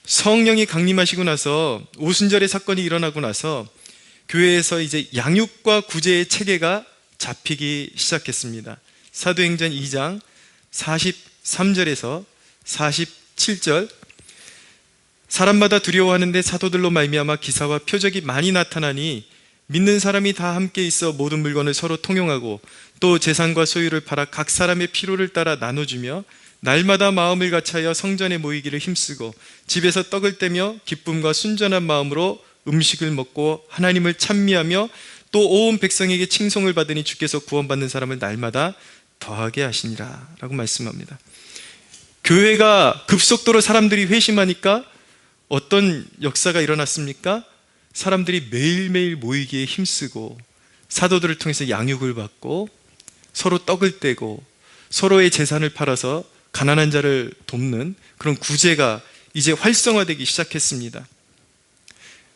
성령이 강림하시고 나서 오순절의 사건이 일어나고 나서 교회에서 이제 양육과 구제의 체계가 잡히기 시작했습니다. 사도행전 2장 43절에서 47절, 사람마다 두려워하는데 사도들로 말미암아 기사와 표적이 많이 나타나니 믿는 사람이 다 함께 있어 모든 물건을 서로 통용하고 또 재산과 소유를 팔아 각 사람의 필요를 따라 나눠주며 날마다 마음을 같이하여 성전에 모이기를 힘쓰고 집에서 떡을 떼며 기쁨과 순전한 마음으로 음식을 먹고 하나님을 찬미하며 또 온 백성에게 칭송을 받으니 주께서 구원받는 사람을 날마다 더하게 하시니라 라고 말씀합니다. 교회가 급속도로 사람들이 회심하니까 어떤 역사가 일어났습니까? 사람들이 매일매일 모이기에 힘쓰고 사도들을 통해서 양육을 받고 서로 떡을 떼고 서로의 재산을 팔아서 가난한 자를 돕는 그런 구제가 이제 활성화되기 시작했습니다.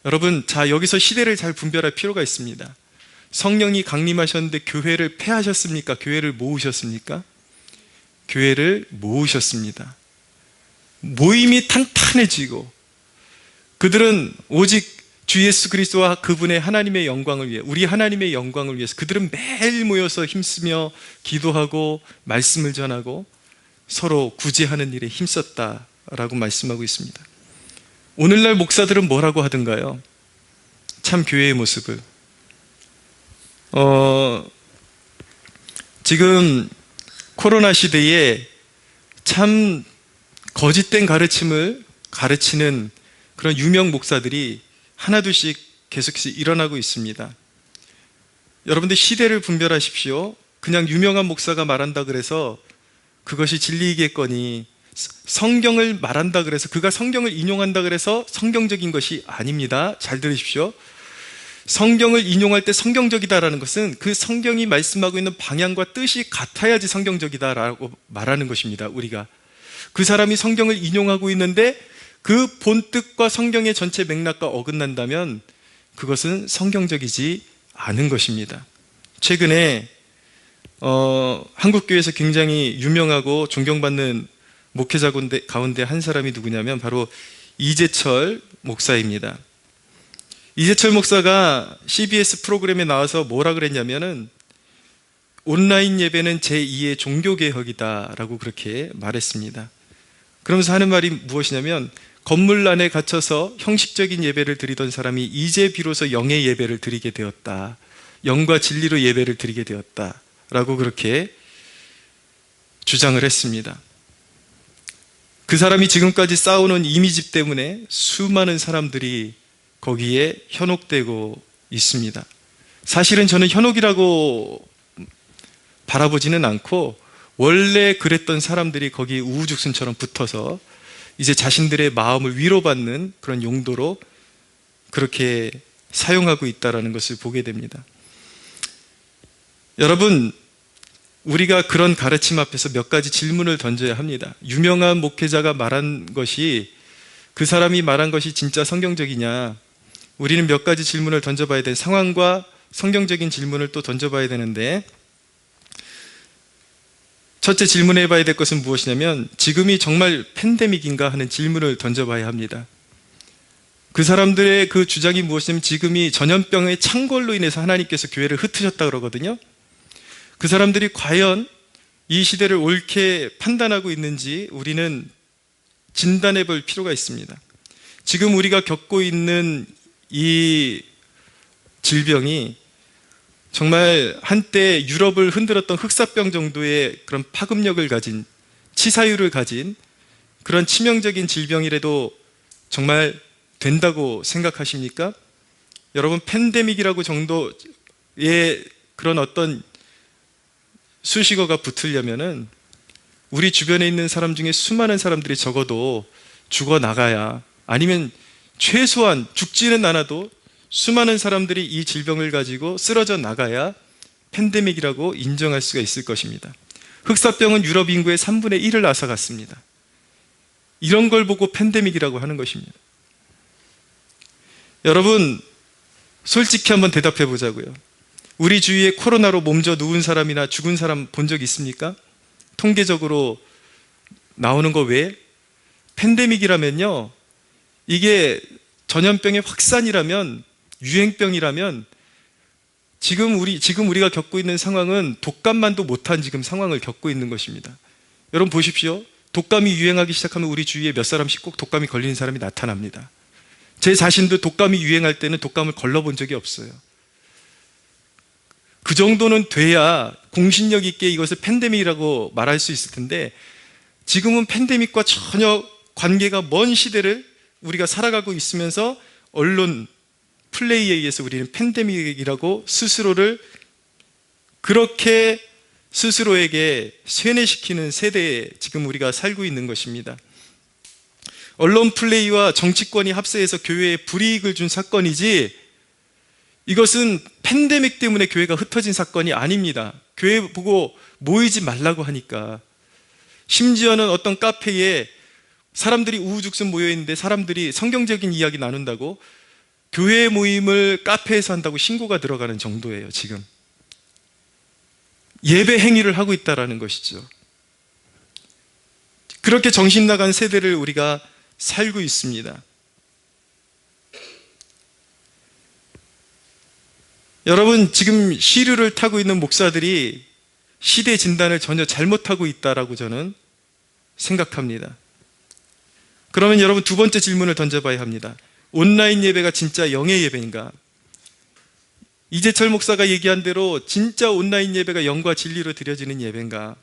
여러분, 자, 여기서 시대를 잘 분별할 필요가 있습니다. 성령이 강림하셨는데 교회를 폐하셨습니까? 교회를 모으셨습니까? 교회를 모으셨습니다. 모임이 탄탄해지고 그들은 오직 주 예수 그리스도와 그분의 하나님의 영광을 위해, 우리 하나님의 영광을 위해서 그들은 매일 모여서 힘쓰며 기도하고 말씀을 전하고 서로 구제하는 일에 힘썼다라고 말씀하고 있습니다. 오늘날 목사들은 뭐라고 하던가요? 참 교회의 모습을 지금 코로나 시대에 참 거짓된 가르침을 가르치는 그런 유명 목사들이 하나둘씩 계속해서 일어나고 있습니다. 여러분들 시대를 분별하십시오. 그냥 유명한 목사가 말한다 그래서 그것이 진리이겠거니 성경을 말한다 그래서, 그가 성경을 인용한다 그래서 성경적인 것이 아닙니다. 잘 들으십시오. 성경을 인용할 때 성경적이다라는 것은 그 성경이 말씀하고 있는 방향과 뜻이 같아야지 성경적이다라고 말하는 것입니다. 우리가 그 사람이 성경을 인용하고 있는데 그 본뜻과 성경의 전체 맥락과 어긋난다면 그것은 성경적이지 않은 것입니다. 최근에 한국교회에서 굉장히 유명하고 존경받는 목회자 가운데 한 사람이 누구냐면 바로 이재철 목사입니다. 이재철 목사가 CBS 프로그램에 나와서 뭐라 그랬냐면은 온라인 예배는 제2의 종교개혁이다 라고 그렇게 말했습니다. 그러면서 하는 말이 무엇이냐면 건물 안에 갇혀서 형식적인 예배를 드리던 사람이 이제 비로소 영의 예배를 드리게 되었다, 영과 진리로 예배를 드리게 되었다 라고 그렇게 주장을 했습니다. 그 사람이 지금까지 쌓아놓은 이미지 때문에 수많은 사람들이 거기에 현혹되고 있습니다. 사실은 저는 현혹이라고 바라보지는 않고 원래 그랬던 사람들이 거기에 우후죽순처럼 붙어서 이제 자신들의 마음을 위로받는 그런 용도로 그렇게 사용하고 있다는 것을 보게 됩니다. 여러분, 우리가 그런 가르침 앞에서 몇 가지 질문을 던져야 합니다. 유명한 목회자가 말한 것이, 그 사람이 말한 것이 진짜 성경적이냐? 우리는 몇 가지 질문을 던져봐야 돼. 상황과 성경적인 질문을 또 던져봐야 되는데, 첫째 질문해 봐야 될 것은 무엇이냐면 지금이 정말 팬데믹인가 하는 질문을 던져봐야 합니다. 그 사람들의 그 주장이 무엇이냐면 지금이 전염병의 창궐로 인해서 하나님께서 교회를 흩으셨다 그러거든요. 그 사람들이 과연 이 시대를 옳게 판단하고 있는지 우리는 진단해 볼 필요가 있습니다. 지금 우리가 겪고 있는 이 질병이 정말 한때 유럽을 흔들었던 흑사병 정도의 그런 파급력을 가진, 치사율을 가진 그런 치명적인 질병이라도 정말 된다고 생각하십니까? 여러분, 팬데믹이라고 정도의 그런 어떤 수식어가 붙으려면은 우리 주변에 있는 사람 중에 수많은 사람들이 적어도 죽어나가야, 아니면 최소한 죽지는 않아도 수많은 사람들이 이 질병을 가지고 쓰러져 나가야 팬데믹이라고 인정할 수가 있을 것입니다. 흑사병은 유럽 인구의 3분의 1을 앗아갔습니다. 이런 걸 보고 팬데믹이라고 하는 것입니다. 여러분, 솔직히 한번 대답해 보자고요. 우리 주위에 코로나로 몸져 누운 사람이나 죽은 사람 본 적 있습니까? 통계적으로 나오는 거 외에? 팬데믹이라면요, 이게 전염병의 확산이라면, 유행병이라면 지금 우리가 겪고 있는 상황은 독감만도 못한 지금 상황을 겪고 있는 것입니다. 여러분 보십시오. 독감이 유행하기 시작하면 우리 주위에 몇 사람씩 꼭 독감이 걸리는 사람이 나타납니다. 제 자신도 독감이 유행할 때는 독감을 걸러본 적이 없어요. 그 정도는 돼야 공신력 있게 이것을 팬데믹이라고 말할 수 있을 텐데, 지금은 팬데믹과 전혀 관계가 먼 시대를 우리가 살아가고 있으면서 언론 플레이에 의해서 우리는 팬데믹이라고 스스로를 그렇게 스스로에게 쇠뇌시키는 세대에 지금 우리가 살고 있는 것입니다. 언론 플레이와 정치권이 합세해서 교회에 불이익을 준 사건이지, 이것은 팬데믹 때문에 교회가 흩어진 사건이 아닙니다. 교회 보고 모이지 말라고 하니까. 심지어는 어떤 카페에 사람들이 우후죽순 모여있는데 사람들이 성경적인 이야기 나눈다고 교회 모임을 카페에서 한다고 신고가 들어가는 정도예요. 지금 예배 행위를 하고 있다는 것이죠. 그렇게 정신 나간 세대를 우리가 살고 있습니다. 여러분, 지금 시류를 타고 있는 목사들이 시대 진단을 전혀 잘못하고 있다라고 저는 생각합니다. 그러면 여러분, 두 번째 질문을 던져봐야 합니다. 온라인 예배가 진짜 영의 예배인가? 이재철 목사가 얘기한 대로 진짜 온라인 예배가 영과 진리로 드려지는 예배인가?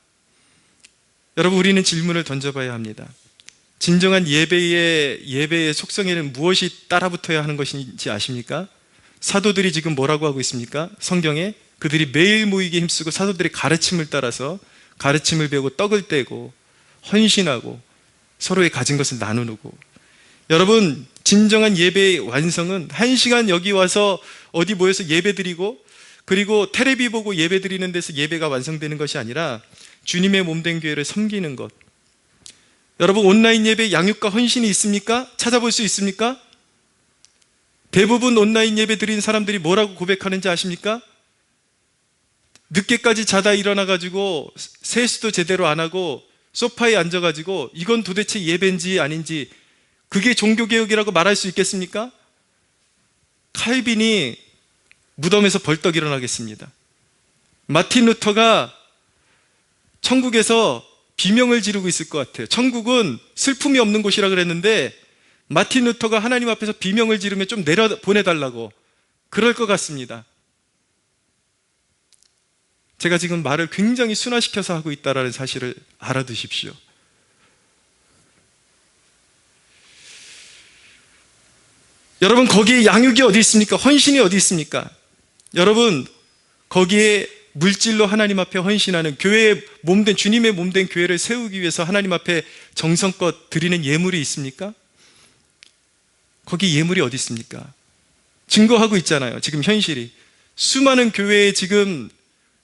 여러분, 우리는 질문을 던져봐야 합니다. 진정한 예배의 속성에는 무엇이 따라붙어야 하는 것인지 아십니까? 사도들이 지금 뭐라고 하고 있습니까? 성경에 그들이 매일 모이게 힘쓰고 사도들의 가르침을 따라서 가르침을 배우고 떡을 떼고 헌신하고 서로의 가진 것을 나누고. 여러분, 진정한 예배의 완성은 1시간 여기 와서 어디 모여서 예배 드리고 그리고 텔레비 보고 예배 드리는 데서 예배가 완성되는 것이 아니라 주님의 몸된 교회를 섬기는 것. 여러분, 온라인 예배 양육과 헌신이 있습니까? 찾아볼 수 있습니까? 대부분 온라인 예배 드리는 사람들이 뭐라고 고백하는지 아십니까? 늦게까지 자다 일어나가지고 세수도 제대로 안 하고 소파에 앉아가지고 이건 도대체 예배인지 아닌지, 그게 종교개혁이라고 말할 수 있겠습니까? 칼빈이 무덤에서 벌떡 일어나겠습니다. 마틴 루터가 천국에서 비명을 지르고 있을 것 같아요. 천국은 슬픔이 없는 곳이라 그랬는데 마틴 루터가 하나님 앞에서 비명을 지르면 좀 내려보내달라고 그럴 것 같습니다. 제가 지금 말을 굉장히 순화시켜서 하고 있다는 사실을 알아두십시오. 여러분, 거기에 양육이 어디 있습니까? 헌신이 어디 있습니까? 여러분, 거기에 물질로 하나님 앞에 헌신하는 교회의 몸된, 주님의 몸된 교회를 세우기 위해서 하나님 앞에 정성껏 드리는 예물이 있습니까? 거기 예물이 어디 있습니까? 증거하고 있잖아요. 지금 현실이. 수많은 교회에 지금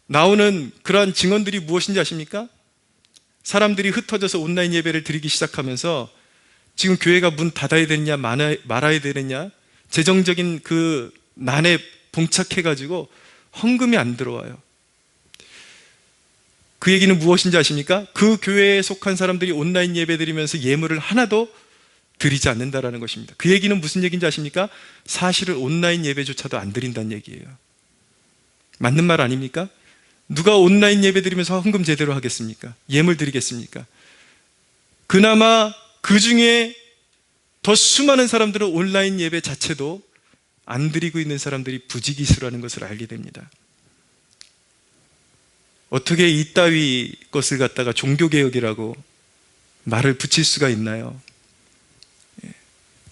나오는 그러한 증언들이 무엇인지 아십니까? 사람들이 흩어져서 온라인 예배를 드리기 시작하면서 지금 교회가 문 닫아야 되느냐 말아야 되느냐 재정적인 그 난에 봉착해가지고 헌금이 안 들어와요. 그 얘기는 무엇인지 아십니까? 그 교회에 속한 사람들이 온라인 예배 드리면서 예물을 하나도 드리지 않는다라는 것입니다. 그 얘기는 무슨 얘기인지 아십니까? 사실은 온라인 예배조차도 안 드린다는 얘기예요. 맞는 말 아닙니까? 누가 온라인 예배 드리면서 헌금 제대로 하겠습니까? 예물 드리겠습니까? 그나마 그 중에 더 수많은 사람들은 온라인 예배 자체도 안 드리고 있는 사람들이 부지기수라는 것을 알게 됩니다. 어떻게 이따위 것을 갖다가 종교개혁이라고 말을 붙일 수가 있나요?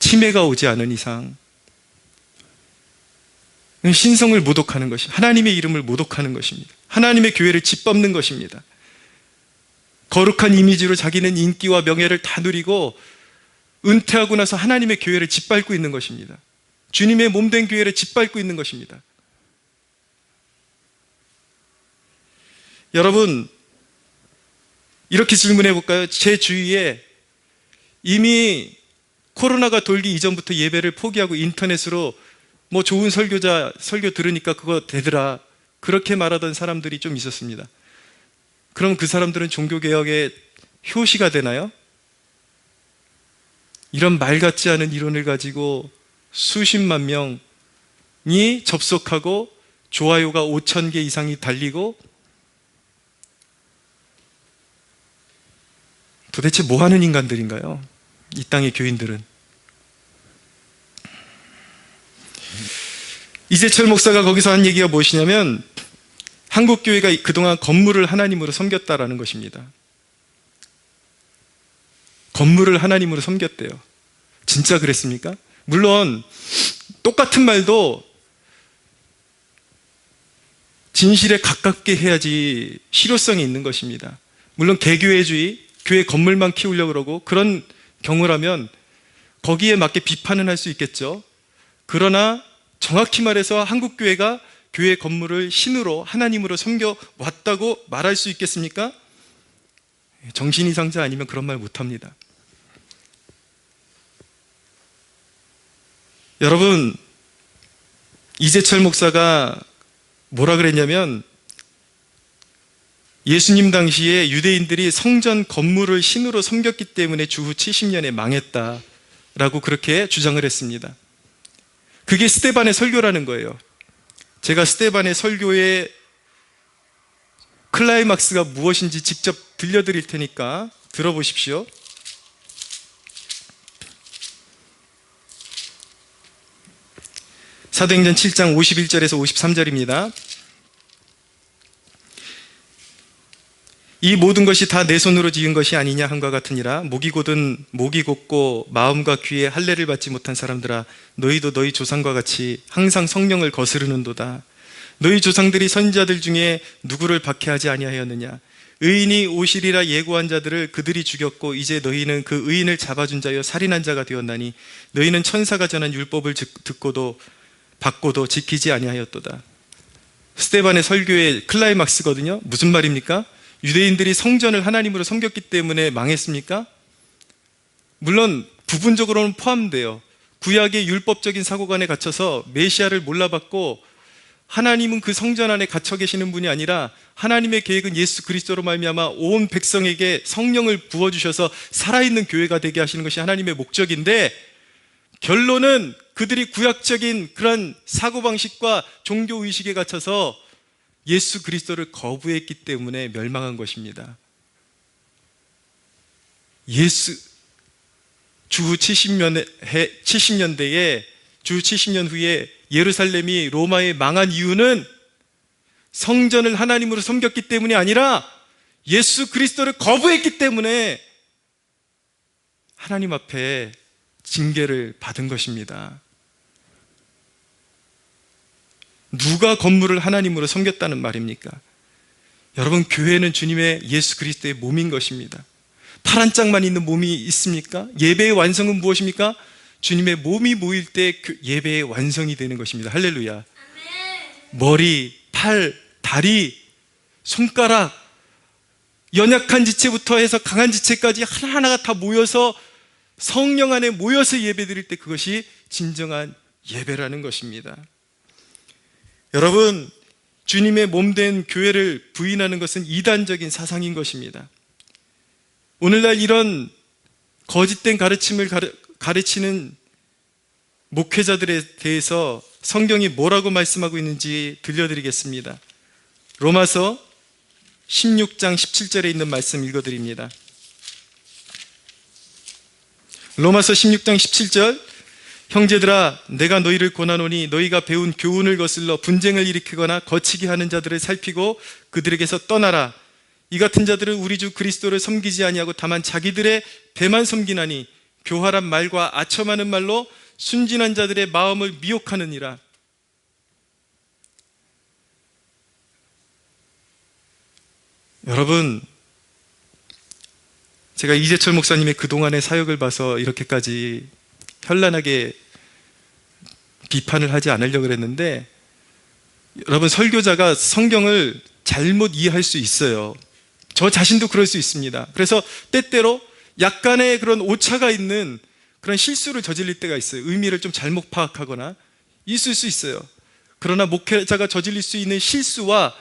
치매가 오지 않은 이상 신성을 모독하는 것이, 하나님의 이름을 모독하는 것입니다. 하나님의 교회를 짓밟는 것입니다. 거룩한 이미지로 자기는 인기와 명예를 다 누리고 은퇴하고 나서 하나님의 교회를 짓밟고 있는 것입니다. 주님의 몸된 교회를 짓밟고 있는 것입니다. 여러분, 이렇게 질문해 볼까요? 제 주위에 이미 코로나가 돌기 이전부터 예배를 포기하고 인터넷으로 뭐 좋은 설교자 설교 들으니까 그거 되더라, 그렇게 말하던 사람들이 좀 있었습니다. 그럼 그 사람들은 종교개혁의 효시가 되나요? 이런 말 같지 않은 이론을 가지고 수십만 명이 접속하고 좋아요가 5,000개 이상이 달리고 도대체 뭐 하는 인간들인가요? 이 땅의 교인들은. 이재철 목사가 거기서 한 얘기가 무엇이냐면 한국교회가 그동안 건물을 하나님으로 섬겼다라는 것입니다. 건물을 하나님으로 섬겼대요. 진짜 그랬습니까? 물론 똑같은 말도 진실에 가깝게 해야지 실효성이 있는 것입니다. 물론 개교회주의, 교회 건물만 키우려고 그러고 그런 경우라면 거기에 맞게 비판은 할 수 있겠죠. 그러나 정확히 말해서 한국교회가 교회 건물을 신으로 하나님으로 섬겨왔다고 말할 수 있겠습니까? 정신이상자 아니면 그런 말 못합니다. 여러분, 이재철 목사가 뭐라 그랬냐면 예수님 당시에 유대인들이 성전 건물을 신으로 섬겼기 때문에 주후 70년에 망했다라고 그렇게 주장을 했습니다. 그게 스데반의 설교라는 거예요. 제가 스데반의 설교의 클라이막스가 무엇인지 직접 들려드릴 테니까 들어보십시오. 사도행전 7장 51절에서 53절입니다. 이 모든 것이 다 내 손으로 지은 것이 아니냐 함과 같으니라. 목이 곧은 목이 곧고 마음과 귀에 할례를 받지 못한 사람들아, 너희도 너희 조상과 같이 항상 성령을 거스르는도다. 너희 조상들이 선지자들 중에 누구를 박해하지 아니하였느냐. 의인이 오시리라 예고한 자들을 그들이 죽였고 이제 너희는 그 의인을 잡아준 자여 살인한 자가 되었나니 너희는 천사가 전한 율법을 듣고도 받고도 지키지 아니하였도다. 스데반의 설교의 클라이막스거든요. 무슨 말입니까? 유대인들이 성전을 하나님으로 섬겼기 때문에 망했습니까? 물론 부분적으로는 포함돼요. 구약의 율법적인 사고관에 갇혀서 메시아를 몰라봤고 하나님은 그 성전 안에 갇혀 계시는 분이 아니라 하나님의 계획은 예수 그리스도로 말미암아 온 백성에게 성령을 부어주셔서 살아있는 교회가 되게 하시는 것이 하나님의 목적인데, 결론은 그들이 구약적인 그런 사고방식과 종교의식에 갇혀서 예수 그리스도를 거부했기 때문에 멸망한 것입니다. 주후 70년대에 주후 70년 후에 예루살렘이 로마에 망한 이유는 성전을 하나님으로 섬겼기 때문이 아니라 예수 그리스도를 거부했기 때문에 하나님 앞에 징계를 받은 것입니다. 누가 건물을 하나님으로 섬겼다는 말입니까? 여러분, 교회는 주님의 예수 그리스도의 몸인 것입니다. 파란 짝만 있는 몸이 있습니까? 예배의 완성은 무엇입니까? 주님의 몸이 모일 때 예배의 완성이 되는 것입니다. 할렐루야. 머리, 팔, 다리, 손가락, 연약한 지체부터 해서 강한 지체까지 하나하나가 다 모여서 성령 안에 모여서 예배 드릴 때 그것이 진정한 예배라는 것입니다. 여러분, 주님의 몸된 교회를 부인하는 것은 이단적인 사상인 것입니다. 오늘날 이런 거짓된 가르침을 가르치는 목회자들에 대해서 성경이 뭐라고 말씀하고 있는지 들려드리겠습니다. 로마서 16장 17절에 있는 말씀 읽어드립니다. 로마서 16장 17절, 형제들아 내가 너희를 권하노니 너희가 배운 교훈을 거슬러 분쟁을 일으키거나 거치게 하는 자들을 살피고 그들에게서 떠나라. 이 같은 자들은 우리 주 그리스도를 섬기지 아니하고 다만 자기들의 배만 섬기나니 교활한 말과 아첨하는 말로 순진한 자들의 마음을 미혹하느니라. 여러분, 제가 이재철 목사님의 그동안의 사역을 봐서 이렇게까지 현란하게 비판을 하지 않으려고 했는데, 여러분, 설교자가 성경을 잘못 이해할 수 있어요. 저 자신도 그럴 수 있습니다. 그래서 때때로 약간의 그런 오차가 있는 그런 실수를 저질릴 때가 있어요. 의미를 좀 잘못 파악하거나 있을 수 있어요. 그러나 목회자가 저질릴 수 있는 실수와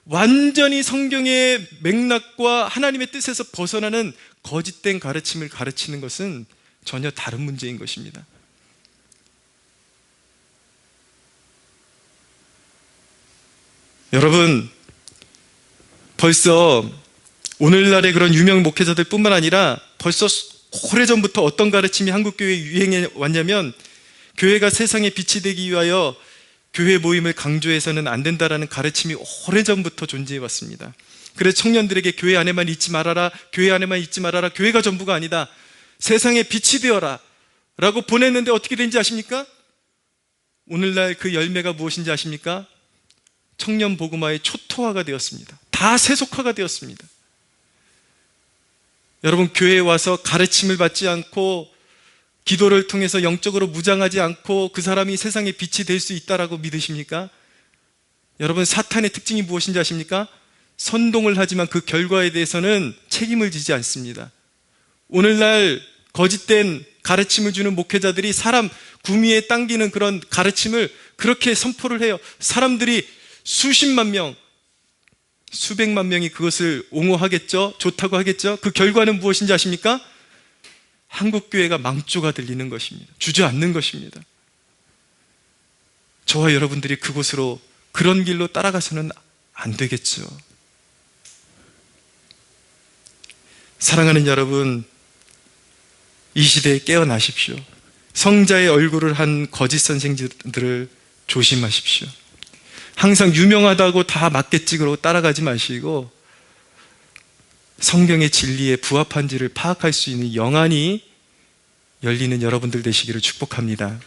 완전히 성경의 맥락과 하나님의 뜻에서 벗어나는 거짓된 가르침을 가르치는 것은 전혀 다른 문제인 것입니다. 여러분, 벌써 오늘날의 그런 유명 목회자들 뿐만 아니라 벌써 오래전부터 어떤 가르침이 한국교회에 유행해 왔냐면, 교회가 세상의 빛이 되기 위하여 교회 모임을 강조해서는 안 된다라는 가르침이 오래전부터 존재해 왔습니다. 그래서 청년들에게 교회 안에만 있지 말아라, 교회 안에만 있지 말아라, 교회가 전부가 아니다, 세상의 빛이 되어라 라고 보냈는데 어떻게 된지 아십니까? 오늘날 그 열매가 무엇인지 아십니까? 청년 복음화의 초토화가 되었습니다. 다 세속화가 되었습니다. 여러분, 교회에 와서 가르침을 받지 않고 기도를 통해서 영적으로 무장하지 않고 그 사람이 세상의 빛이 될 수 있다라고 믿으십니까? 여러분, 사탄의 특징이 무엇인지 아십니까? 선동을 하지만 그 결과에 대해서는 책임을 지지 않습니다. 오늘날 거짓된 가르침을 주는 목회자들이 사람 구미에 당기는 그런 가르침을 그렇게 선포를 해요. 사람들이 수십만 명, 수백만 명이 그것을 옹호하겠죠? 좋다고 하겠죠? 그 결과는 무엇인지 아십니까? 한국교회가 망조가 들리는 것입니다. 주저앉는 것입니다. 저와 여러분들이 그곳으로, 그런 길로 따라가서는 안 되겠죠. 사랑하는 여러분, 이 시대에 깨어나십시오. 성자의 얼굴을 한 거짓 선생들을 조심하십시오. 항상 유명하다고 다 맞겠지 그러고 따라가지 마시고, 성경의 진리에 부합한지를 파악할 수 있는 영안이 열리는 여러분들 되시기를 축복합니다.